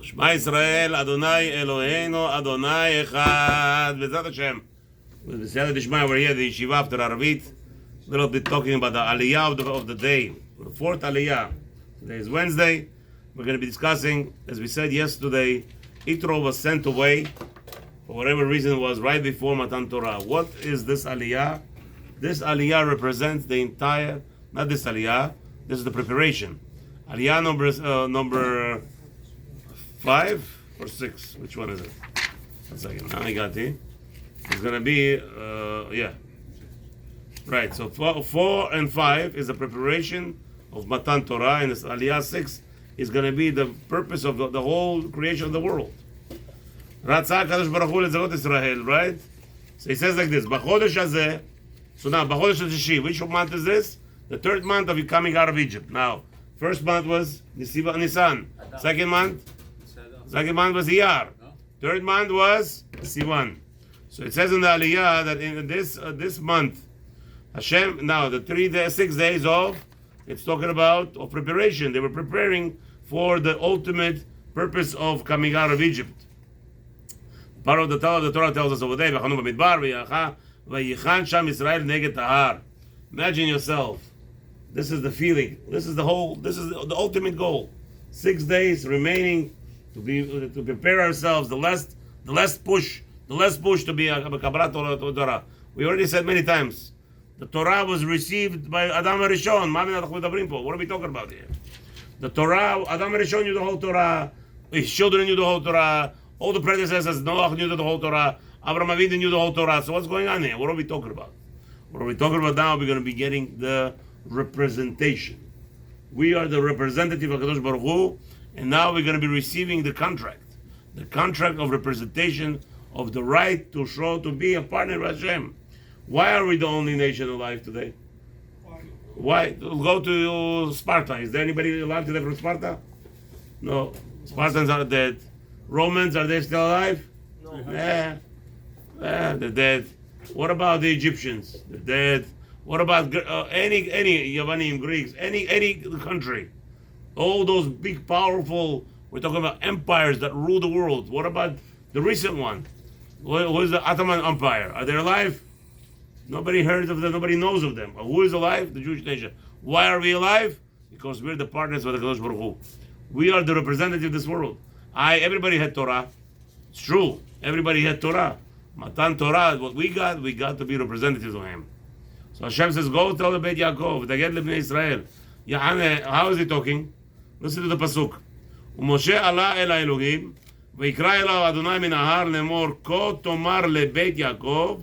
Shema Yisrael, Adonai Eloheinu, Adonai Echad. B'ezrat Hashem. With the Siyata Dishmaya, we're here at the Yeshiva after Arvit. A little bit talking about the Aliya of the day. The fourth Aliya. Today is Wednesday. We're going to be discussing, as we said yesterday, YItro was sent away, for whatever reason it was, right before Matan Torah. What is this Aliya? This Aliya represents the entire, not this Aliya, this is the preparation. Aliya number 5 or 6? Which one is it? 1 second. Now I got it. It's going to be, yeah. Right, so 4 and 5 is the preparation of Matan Torah, and this Aliyah 6 is going to be the purpose of the whole creation of the world. Ratzah Kadosh Baruch Hu lezerot Israel, right? So he says like this, B'chodesh hazeh, so now, B'chodesh HaShishi, which month is this? The 3rd month of you coming out of Egypt. Now, first month was Nisan. Second month was Iyar. 3rd month was Sivan. So it says in the Aliyah that in this month, Hashem, now the 6 days of, it's talking about of preparation. They were preparing for the ultimate purpose of coming out of Egypt. Part of the Torah tells us over there, imagine yourself. This is the feeling. This is the ultimate goal. 6 days remaining to prepare ourselves. The last push to be a Kabbalah Torah. We already said many times. The Torah was received by Adam HaRishon. What are we talking about here? The Torah, Adam HaRishon knew the whole Torah. His children knew the whole Torah. All the predecessors, Noach knew the whole Torah. Abraham Avinu knew the whole Torah. So what's going on here? What are we talking about? What are we talking about now? We're going to be getting the representation. We are the representative of Kadosh Baruch Hu, and now we're going to be receiving the contract of representation of the right to show to be a partner with Hashem. Why are we the only nation alive today? Why? Go to Sparta. Is there anybody alive today from Sparta? No. Spartans are dead. Romans, are they still alive? No. Yeah, they're dead. What about the Egyptians? They're dead. What about any Yavanim, Greeks, any country? All those big, powerful, we're talking about empires that rule the world. What about the recent one? Who is the Ottoman Empire? Are they alive? Nobody heard of them. Nobody knows of them. Who is alive? The Jewish nation. Why are we alive? Because we're the partners of the Kadosh Baruch Hu. We are the representative of this world. Everybody had Torah. It's true. Everybody had Torah. Matan Torah, what we got to be representatives of Him. So Hashem says, go tell the Beit Yaakov, Taged lebnei Israel. How is he talking? Listen to the pasuk. Moshe ala el Elohim, v'ikra elav Adonai min ahar lemor ko tomar lebeit Yaakov,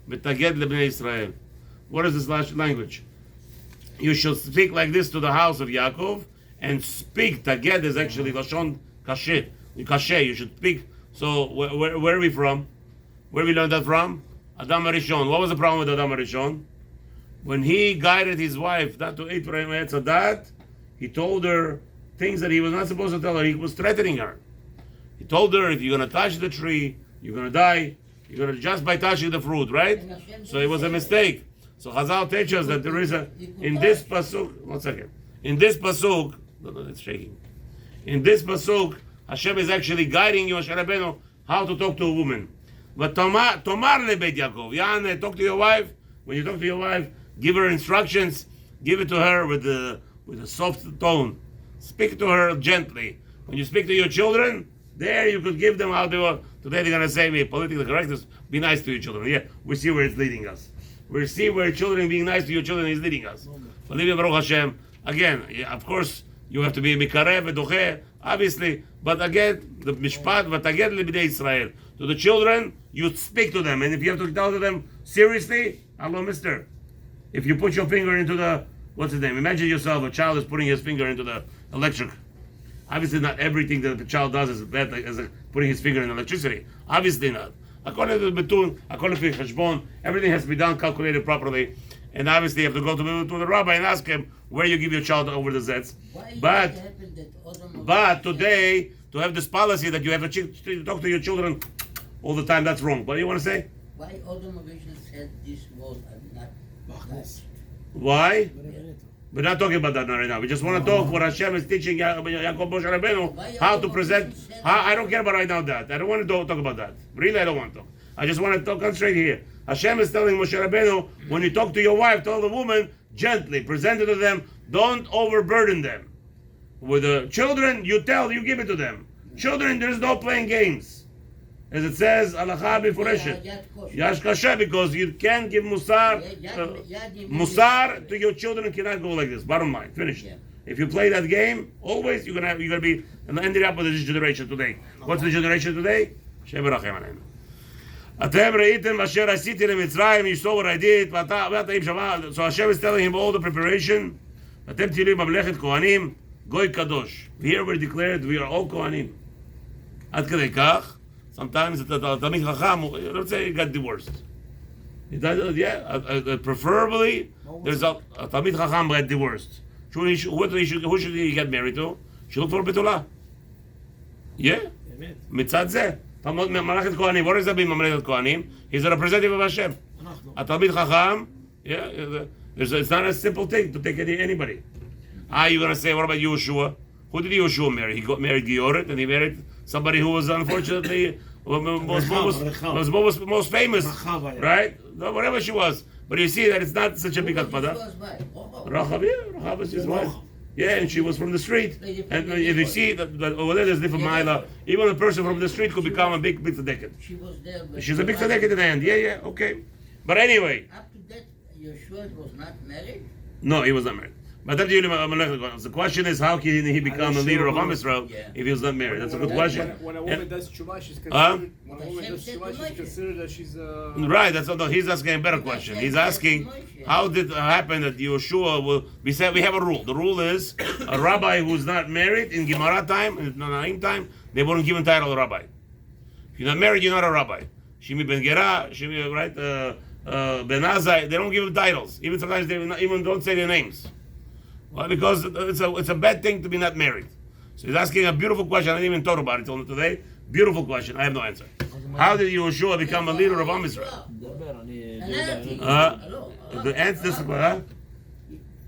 v'taged lebnei Israel. What is this last language? You shall speak like this to the house of Yaakov, and speak. Taged is actually lashon kashet. Kashet, you should speak. So where are we from? Where we learned that from? Adam HaRishon. What was the problem with Adam HaRishon? When he guided his wife not to eat from Etz Hadat, he told her things that he was not supposed to tell her. He was threatening her. He told her, if you're going to touch the tree, you're going to die. You're going to just by touching the fruit, right? So it was a mistake. So Chazal teaches us that there is in this pasuk, 1 second. In this pasuk, no, it's shaking. In this pasuk, Hashem is actually guiding Moshe Rabbeinu how to talk to a woman. But tomar lebeit Yaakov. Yan, talk to your wife. When you talk to your wife, give her instructions. Give it to her with a soft tone. Speak to her gently. When you speak to your children, there you could give them how they were. Today they're going to say, politically correct is, be nice to your children. Yeah, we see where it's leading us. We see where children being nice to your children is leading us. Believe in Baruch Hashem. Again, yeah, of course, you have to be mikarev, doche, obviously. But again, the mishpat, v'taged lebnei Israel. To the children, you speak to them. And if you have to tell to them seriously, hello, mister. If you put your finger into the, what's his name? Imagine yourself, a child is putting his finger into the electric. Obviously not everything that the child does is bad, as putting his finger in electricity. Obviously not. According to the Betun, according to the Cheshbon, everything has to be done, calculated properly. And obviously you have to go to the rabbi and ask him where you give your child over the zets. But today, to have this policy that you have to talk to your children all the time, that's wrong. What do you want to say? Why Adam HaRishon said this word and not that? Why? We're not talking about that right now. We just want to talk what Hashem is teaching Yaakov Moshe Rabbeinu, I don't care about right now that. I don't want to talk about that. Really, I don't want to talk. I just want to concentrate here. Hashem is telling Moshe Rabbeinu, when you talk to your wife, tell the woman, gently, present it to them, don't overburden them. With the children, you give it to them. Children, there's no playing games. As it says, Alacha Bifureshet. Yash Kasha, because you can't give Musar. Musar to your children cannot go like this. Bottom line, finish. If you play that game, always you're gonna be and ended up with this generation today. What's the generation today? Shem Rachem Aleinu. Atem reitem asher asiti leMitzrayim. You saw what I did. So Hashem is telling him all the preparation. Atem tilim mamlechet kohanim goy kadosh. Here we're declared we are all kohanim. Ad kedei kach. Sometimes the Talmid Chacham, let's say, he got divorced. Preferably, there's a Talmid Chacham got divorced. Who should he get married to? Should look for Betula. Yeah? Mitzad zeh. Mamlechet Kohanim. What does that mean, Mamlechet Kohanim? He's a representative of Hashem. A Talmid Chacham, it's not a simple thing to take anybody. You're going to say, what about Yehoshua? Who did Yehoshua marry? He got married Gioret, and he married somebody who was unfortunately most famous, right? No, whatever she was. But you see that it's not such a big akpada. Rahab is his wife. Yeah, and she was from the street. And if you see that over there, there's different mila. Even a person from the street could become a big tzaddiket. She was there. She's a big tzaddiket in the end. Yeah, okay. But anyway. Up to that, Yeshua was not married? No, he was not married. But the question is, how can he become the leader of Am Yisrael if he was not married? That's a good question. When a woman does tshuva, she's considered. When a woman does tshuva, she's considered that she's a. Right. That's no. He's asking a better question. He's asking, how did it happen that Yehoshua will? We said we have a rule. The rule is a rabbi who's not married in Gemara time, in Naim time, they won't give him title of rabbi. If you're not married, you're not a rabbi. Shimi ben Gera, Shimi right, Ben Azai, they don't give him titles. Even sometimes they even don't say their names. Well, because it's a bad thing to be not married. So he's asking a beautiful question. I didn't even talk about it till today. Beautiful question. I have no answer. How did Yehoshua become a leader of Am Yisrael? The answer is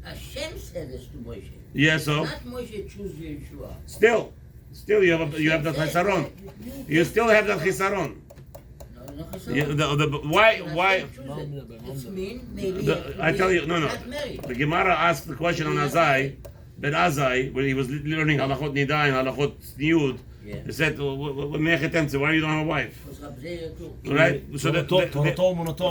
Hashem said this to Moshe. Yeah, so Not Moshe choose Yeshua. Still you have that chisaron. You still have that chisaron. Why? It's mean maybe. I tell you, no. The Gemara asked the question on Azai, Ben Azai, when he was learning halachot nida and halachot niyud. He said, "Why you don't have a wife?" Right? So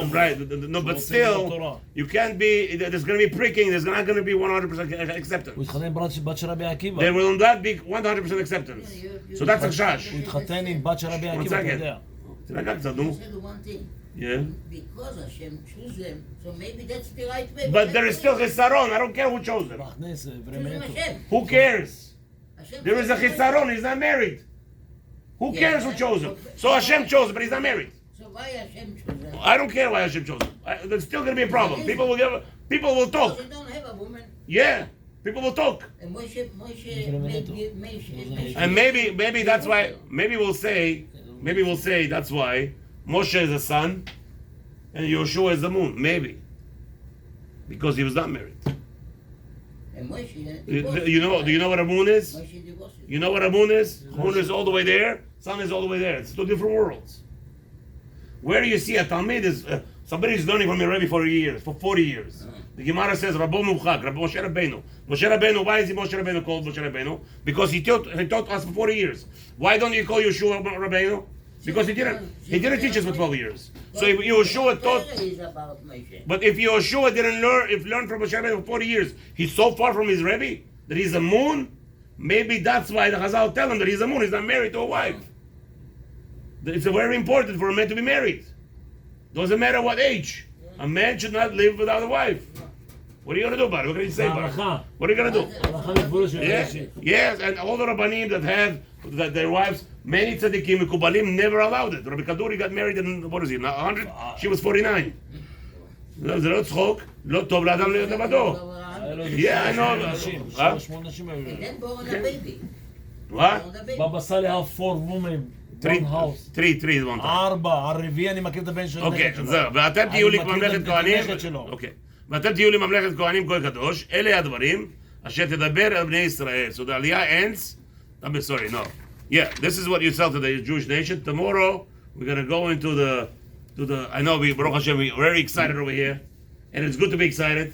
right. No, but still, you can't be. There's going to be pricking. There's not going to be 100% acceptance. There will not be 100% acceptance. So that's a shash. One second. He said one thing. Yeah. Because Hashem chose them, so maybe that's the right way. But there is still chisaron. I don't care who chose them. Who cares? There is a chisaron. He's not married. Who cares who chose him? So Hashem chose him, but he's not married. So why Hashem chose them? I don't care why Hashem chose him. There's still going to be a problem. People will talk. They don't have a woman. Yeah. People will talk. And Moshe And maybe that's why. Maybe we'll say that's why Moshe is the sun and Yehoshua is the moon. Maybe because he was not married. And Moshe, Do you know what a moon is? Moshe divorced. You know what a moon is? Moon is all the way there. Sun is all the way there. It's two different worlds. Where do you see a Talmid is somebody is learning from your Rebbe for years, for 40 years. The Gemara says Rabbo Muchak, Rabbo Moshe Rabbeinu. Moshe Rabbeinu. Why is he Moshe Rabbeinu called Moshe Rabbeinu? Because he taught us for 40 years. Why don't you call Yeshua Rabbeinu? Because he didn't teach us for 12 years. So if Yehoshua taught, but if Yehoshua didn't learn from Moshe Rabbeinu for 40 years, he's so far from his Rebbe that he's a moon. Maybe that's why the Chazal tell him that he's a moon. He's not married to a wife. It's very important for a man to be married. Doesn't matter what age. A man should not live without a wife. What are you going to do about it? What can you say about it? What are you going to do? Yes, and all the Rabbanim that have their wives, many tzaddikim, Mekubalim, never allowed it. Rabbi Kaduri got married in, what is he, 100? She was 49. זה לא צחוק, לא טוב לאדם להיות לבדו. Yeah, I know. And then born a baby. What? Baba Saleh have 4 women, 1 house. 3 one time. 4, הרביעי אני מכיר את הבן של אוקיי, הנכד שלו. זהו, ואתם תהיו לי אני מכיר ממלכת את כהנים. הנכד שלו. אוקיי. ואתם תהיו לי ממלכת כהנים גוי קדוש, אלה הדברים אשר תדבר על בני ישראל. So the Aliya ends, sorry, no. Yeah, this is what you tell to the Jewish nation. Tomorrow we're gonna go into the I know we Baruch Hashem, we're very excited over here, and it's good to be excited,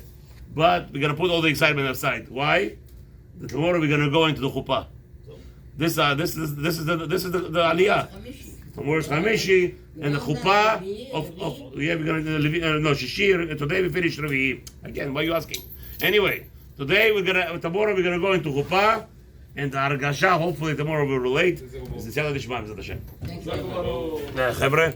but we're gonna put all the excitement aside. Why? Tomorrow we're gonna go into the chuppah. This is the Aliya. Tomorrow's Hamishi and the chuppah of we're gonna no Shishir. Today we finished Revi'i. Again, why are you asking? Anyway, tomorrow we're gonna go into chuppah. And the Argasha, hopefully tomorrow will relate. Is the Siyata Dishma, B'ezrat Hashem. Thank you. Chevre.